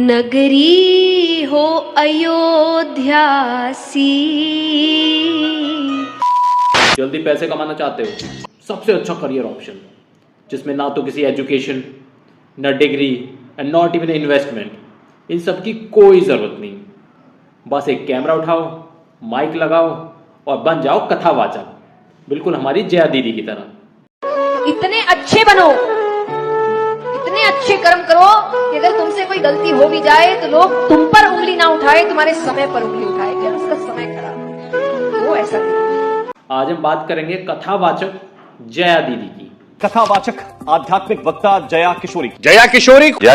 नगरी हो अयोध्या सी। जल्दी पैसे कमाना चाहते हो, सबसे अच्छा करियर ऑप्शन जिसमें ना तो किसी एजुकेशन, न degree and not even investment, इन सब की कोई ज़रूरत नहीं। बस एक कैमरा उठाओ, माइक लगाओ और बन जाओ कथावाचक, बिल्कुल हमारी जया दीदी की तरह। इतने अच्छे बनो, इतने अच्छे कर्म करो कि अगर तुमसे कोई गलती हो भी जाए तो लोग तुम पर उंगली ना उठाए, तुम्हारे समय पर उंगली उठाए कि उसका समय खराब। वो ऐसा नहीं। आज हम बात करेंगे कथावाचक जया दीदी की। कथावाचक आध्यात्मिक वक्ता जया किशोरी। जया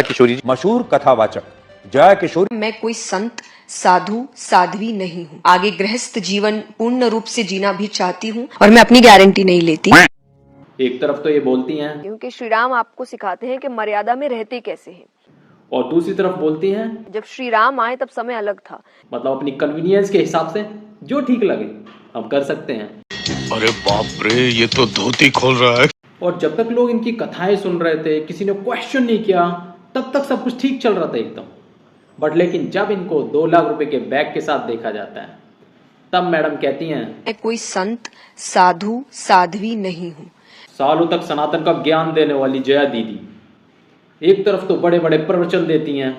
किशोरी मशहूर कथावाचक जया किशोरी। मैं कोई संत, साधु, साध्वी नहीं हूँ। आगे गृहस्थ जीवन पूर्ण रूप से जीना भी चाहती हूँ और मैं अपनी गारंटी नहीं लेती। एक तरफ तो ये बोलती हैं क्योंकि श्री राम आपको सिखाते हैं कि मर्यादा में रहते कैसे हैं, और दूसरी तरफ बोलती हैं जब श्री राम आए तब समय अलग था। मतलब अपनी कन्वीनियंस के हिसाब से जो ठीक लगे हम कर सकते हैं। अरे बाप रे, ये तो धोती खोल रहा है। और जब तक लोग इनकी कथाएं सुन रहे थे, किसी ने क्वेश्चन नहीं किया, तब तक सब कुछ ठीक चल रहा था एकदम। बट लेकिन जब इनको 2 लाख रुपए के बैग के साथ देखा जाता है, तब मैडम कहती हैं मैं कोई संत, साधु, साध्वी नहीं हूँ। सालों तक सनातन का ज्ञान देने वाली जया दीदी एक तरफ तो बड़े बड़े प्रवचन देती हैं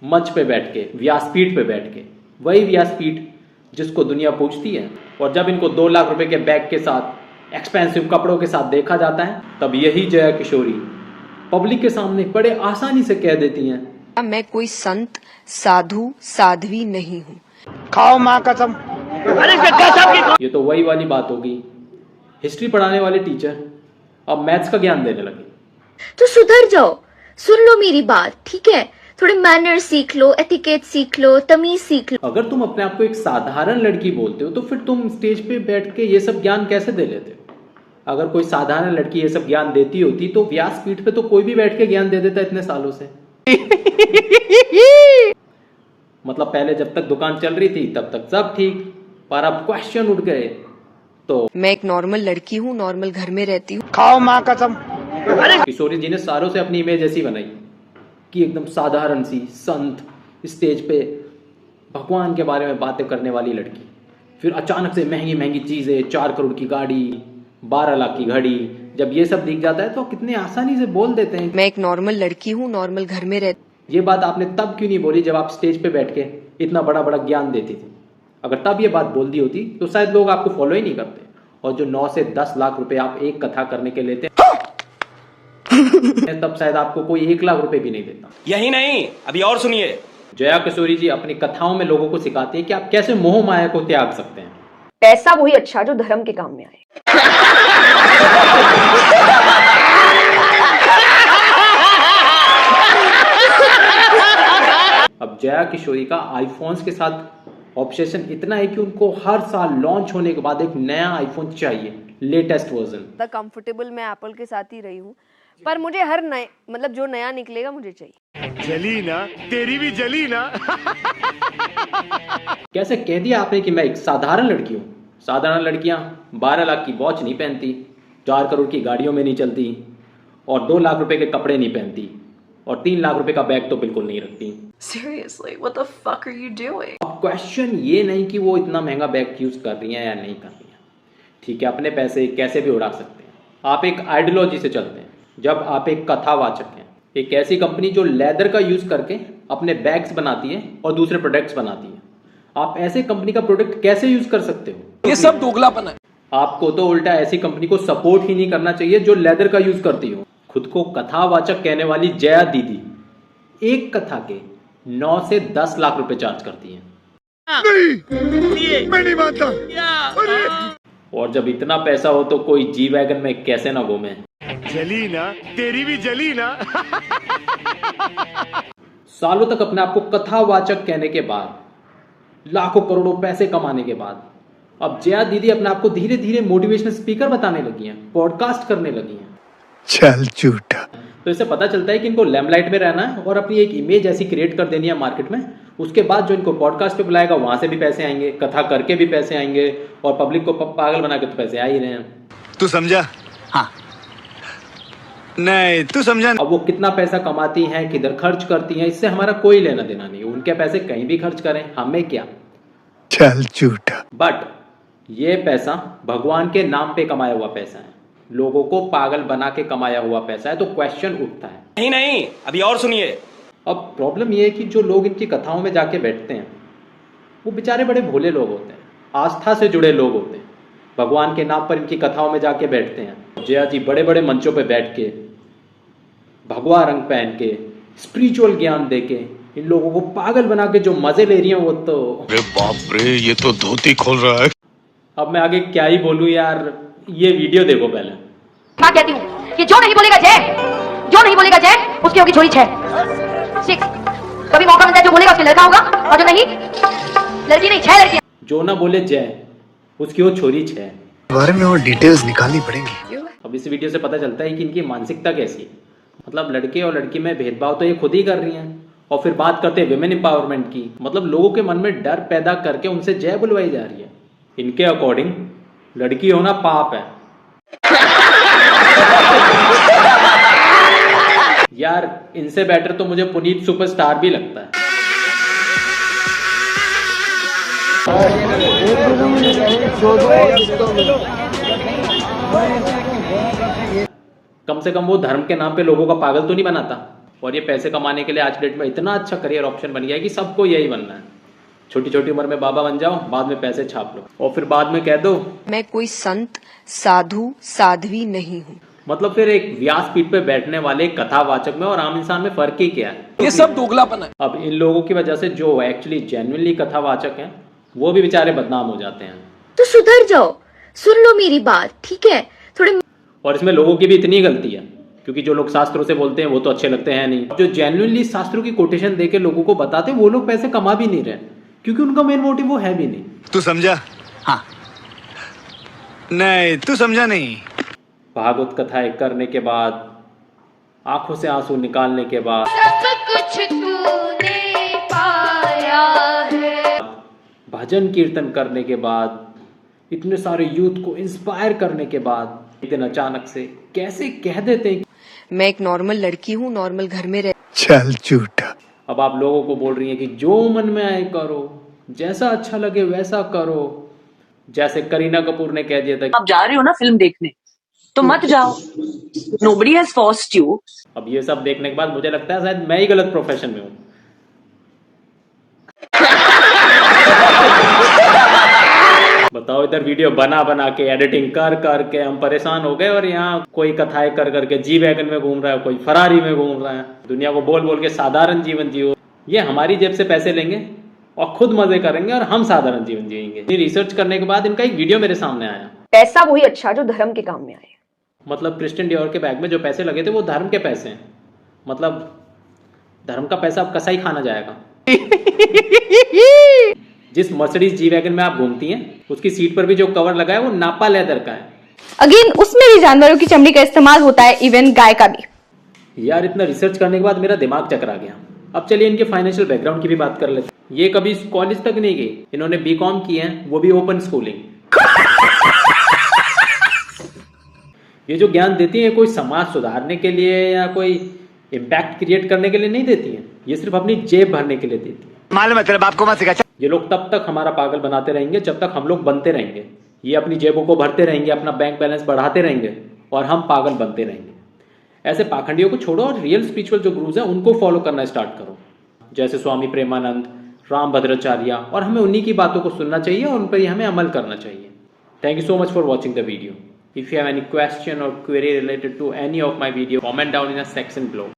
मंच पे बैठ के, व्यासपीठ पे बैठ के, वही व्यासपीठ जिसको दुनिया पूजती है। और जब इनको 2 लाख रुपए के बैग के साथ, एक्सपेंसिव कपड़ों के साथ देखा जाता है, तब यही जया किशोरी पब्लिक के सामने बड़े आसानी से कह देती हैं मैं कोई संत, साधु, साध्वी नहीं हूँ। खाओ माँ कसम। ये तो वही वाली बात होगी, हिस्ट्री पढ़ाने वाले टीचर अब मैथ्स का ज्ञान देने लगे। तो सुधर जाओ, सुन लो मेरी बात, ठीक है? थोड़े मैनर सीख लो, एटिकेट सीख लो, तमीज सीख लो। अगर तुम अपने आप को एक साधारण लड़की बोलते हो तो फिर तुम स्टेज पे बैठ के ये सब ज्ञान कैसे दे लेते हो? अगर कोई साधारण लड़की ये सब ज्ञान देती होती तो व्यासपीठ पे तो कोई भी बैठ के ज्ञान दे देता इतने सालों से। मतलब पहले जब तक दुकान चल रही थी तब तक सब ठीक, पर अब क्वेश्चन उठ गए तो मैं एक नॉर्मल लड़की हूँ, नॉर्मल घर में रहती हूँ। खाओ माँ कसम। किशोरी जी ने सारों से अपनी इमेज ऐसी बनाई कि एकदम साधारण सी संत, स्टेज पे भगवान के बारे में बातें करने वाली लड़की। फिर अचानक से महंगी महंगी चीजें, 4 करोड़ की गाड़ी, 12 लाख की घड़ी, जब ये सब दिख जाता है तो कितने आसानी से बोल देते हैं मैं एक नॉर्मल लड़की हूँ, नॉर्मल घर में रहती। ये बात आपने तब क्यों नहीं बोली जब आप स्टेज पे बैठ के इतना बड़ा बड़ा ज्ञान देती थी? अगर तब ये बात बोल दी होती तो शायद लोग आपको फॉलो ही नहीं करते। और जो 9 से 10 लाख रुपए आप एक कथा करने के लेते हैं तब शायद आपको कोई 1 लाख रुपए भी नहीं देता। यही नहीं, अभी और सुनिए। जया किशोरी जी अपनी कथाओं में लोगों को सिखाती है कि आप कैसे मोह माया को त्याग सकते हैं। पैसा वही अच्छा जो धर्म के काम में आए। अब जया किशोरी का आईफोन्स के साथ ऑब्सेशन इतना है कि उनको हर साल लॉन्च होने के बाद एक नया आईफोन चाहिए, लेटेस्ट वर्जन। कंफर्टेबल मैं एप्पल के साथ ही रही हूँ, पर मुझे हर नए मतलब जो नया निकलेगा मुझे चाहिए। जली ना, तेरी भी जली ना। कैसे कह दिया आपने कि मैं एक साधारण लड़की हूँ? साधारण लड़कियां 12 लाख की वॉच नहीं पहनती, 4 करोड़ की गाड़ियों में नहीं चलती, और 2 लाख रुपए के कपड़े नहीं पहनती, और 3 लाख रुपए का बैग तो बिल्कुल नहीं रखती। Seriously, what the fuck are you doing? अब क्वेश्चन ये नहीं कि वो इतना महंगा बैग यूज कर रही हैं या नहीं कर रही हैं, ठीक है, अपने पैसे कैसे भी उड़ा सकते हैं। आप एक आइडियोलॉजी से चलते हैं। जब आप एक कथावाचक हैं, एक ऐसी कंपनी जो लेदर का यूज करके अपने बैग्स बनाती है और दूसरे प्रोडक्ट्स बनाती है, आप ऐसे कंपनी का प्रोडक्ट कैसे यूज कर सकते हो? ये सब दोगलापन है। आपको तो उल्टा ऐसी कंपनी को सपोर्ट ही नहीं करना चाहिए जो लेदर का यूज करती हो। खुद को कथावाचक कहने वाली जया दीदी एक कथा के 9 से 10 लाख रुपए चार्ज करती हैं। नहीं, मैं नहीं मानता। और जब इतना पैसा हो तो कोई जी वैगन में कैसे ना घूमे। जली ना, तेरी भी जली ना। सालों तक अपने आप को कथावाचक कहने के बाद, लाखों करोड़ों पैसे कमाने के बाद, अब जया दीदी अपने आप को धीरे धीरे मोटिवेशनल स्पीकर बताने लगी हैं, पॉडकास्ट करने लगी हैं। चल झूठा। तो इससे पता चलता है कि इनको लैम्पलाइट में रहना है और अपनी एक इमेज ऐसी क्रिएट कर देनी है मार्केट में। उसके बाद जो इनको पॉडकास्ट पे बुलाएगा वहां से भी पैसे आएंगे, कथा करके भी पैसे आएंगे, और पब्लिक को पागल बना के तो पैसे आ ही रहे हैं। तू समझा? हाँ। नहीं तू समझा अब वो कितना पैसा कमाती हैं, किधर खर्च करती हैं, इससे हमारा कोई लेना देना नहीं। उनके पैसे कहीं भी खर्च करें, हमें क्या। चल झूठा। बट ये पैसा भगवान के नाम पे कमाया हुआ पैसा है, लोगों को पागल बना के कमाया हुआ पैसा है। तो क्वेश्चन उठता है, नहीं नहीं, अभी और सुनिए। अब प्रॉब्लम ये है कि जो लोग इनकी कथाओं में जाके बैठते हैं वो बेचारे बड़े भोले लोग होते हैं, आस्था से जुड़े लोग होते हैं। भगवान के नाम पर इनकी कथाओं में जाके बैठते हैं। जया जी बड़े बड़े मंचों पे बैठ के भगवा रंग पहन के स्पिरिचुअल ज्ञान दे के इन लोगों को पागल बना के जो मजे ले रही हैं वो तो अरे बाप रे, ये तो धोती खोल रहा है। अब मैं आगे क्या ही बोलूं यार, ये वीडियो देखो पहले। मैं कहती हूँ कि जो नहीं बोलेगा जय, जो नहीं बोलेगा जय उसकी होगी छोरी 6। कभी मौका मिलता है जो बोलेगा उसके लड़का होगा, और जो नहीं लड़की नहीं 6 लड़कियां। जो ना बोले जय उसकी वो छोरी 6। बारे में और डिटेल्स निकालनी पड़ेंगी। अब इस वीडियो से पता चलता है कि इनकी मानसिकता कैसी है। मतलब लड़के और लड़की में भेदभाव तो ये खुद ही कर रही हैं, और फिर बात करते हैं विमेन एम्पावरमेंट की। मतलब लोगों के मन में डर पैदा करके उनसे जय बुलवाई जा रही है। इनके अकॉर्डिंग लड़की होना पाप है। यार इनसे बेटर तो मुझे पुनीत सुपरस्टार भी लगता है। कम से कम वो धर्म के नाम पे लोगों का पागल तो नहीं बनाता। और ये पैसे कमाने के लिए आज डेट में इतना अच्छा करियर ऑप्शन बन गया है कि सबको यही बनना है। छोटी छोटी उम्र में बाबा बन जाओ, बाद में पैसे छाप लो और फिर बाद में कह दो मैं कोई संत साधु साध्वी नहीं हूँ। मतलब फिर एक व्यासपीठ पे बैठने वाले कथावाचक में और आम इंसान में फर्क ही क्या है। ये सब दोगलापन है। अब इन लोगों की वजह से जो एक्चुअली जेन्युइनली कथावाचक हैं वो भी बेचारे बदनाम हो जाते हैं। तो सुधर जाओ, सुन लो मेरी बात, ठीक है। थोड़े और इसमें लोगों की भी इतनी गलती है, क्योंकि जो लोग शास्त्रों से बोलते हैं वो तो अच्छे लगते हैं नहीं। जो जेन्युइनली शास्त्रों की कोटेशन देके लोगों को बताते हैं वो लोग पैसे कमा भी नहीं रहे, क्योंकि उनका मेन मोटिव वो है भी नहीं। तू समझा? हाँ। नहीं तू समझा नहीं। भागवत कथाएं करने के बाद, आंखों से आंसू निकालने के बाद, सब कुछ तूने पाया है, भजन कीर्तन करने के बाद, इतने सारे यूथ को इंस्पायर करने के बाद, एक दिन अचानक से कैसे कह देते हैं मैं एक नॉर्मल लड़की हूँ, नॉर्मल घर में रह। चल झूठा। अब आप लोगों को बोल रही हैं कि जो मन में आए करो, जैसा अच्छा लगे वैसा करो। जैसे करीना कपूर ने कह दिया था आप जा रहे हो ना फिल्म देखने, तो मत जाओ, नोबडी हैज फोर्स्ड यू। अब ये सब देखने के बाद मुझे लगता है शायद मैं ही गलत प्रोफेशन में हूँ। बताओ, इधर वीडियो बना बना के एडिटिंग कर कर के हम परेशान हो गए, और यहाँ कोई कथाएं कर करके जी वैगन में घूम रहा है, कोई फरारी में घूम रहा है। दुनिया को बोल बोल के साधारण जीवन जियो। ये हमारी जेब से पैसे लेंगे और खुद मजे करेंगे और हम साधारण जीवन जिएंगे। रिसर्च करने के बाद इनका एक वीडियो मेरे सामने आया। पैसा वही अच्छा जो धर्म के काम में आए। मतलब क्रिश्चियन डियोर के बैग में जो पैसे लगे थे वो धर्म के पैसे हैं। मतलब धर्म का पैसा अब कसाई खाना जाएगा। जिस मर्सिडीज जी वैगन में आप घूमती हैं उसकी सीट पर भी जो कवर लगा है वो नापा लेदर का है। अगेन उसमें भी जानवरों की चमड़ी का इस्तेमाल होता है, इवन गाय का भी। यार इतना रिसर्च करने के बाद मेरा दिमाग चकरा गया। अब चलिए इनके फाइनेंशियल बैकग्राउंड की भी बात कर लेते हैं। ये कभी कॉलेज तक नहीं गई, इन्होंने बीकॉम की है, वो भी ओपन स्कूलिंग। ये जो ज्ञान देती है कोई समाज सुधारने के लिए या कोई इम्पैक्ट क्रिएट करने के लिए नहीं देती है, ये सिर्फ अपनी जेब भरने के लिए देती है। मालूम है तेरे बाप को मत सिखा। ये लोग तब तक हमारा पागल बनाते रहेंगे जब तक हम लोग बनते रहेंगे। ये अपनी जेबों को भरते रहेंगे, अपना बैंक बैलेंस बढ़ाते रहेंगे और हम पागल बनते रहेंगे। ऐसे पाखंडियों को छोड़ो और रियल स्पिरिचुअल जो गुरुज हैं उनको फॉलो करना स्टार्ट करो, जैसे स्वामी प्रेमानंद, राम भद्राचार्य। और हमें उन्हीं की बातों को सुनना चाहिए और उन पर ही हमें अमल करना चाहिए। Thank you so much for watching the video. If you have any question or query related to any of my video, comment down in the section below.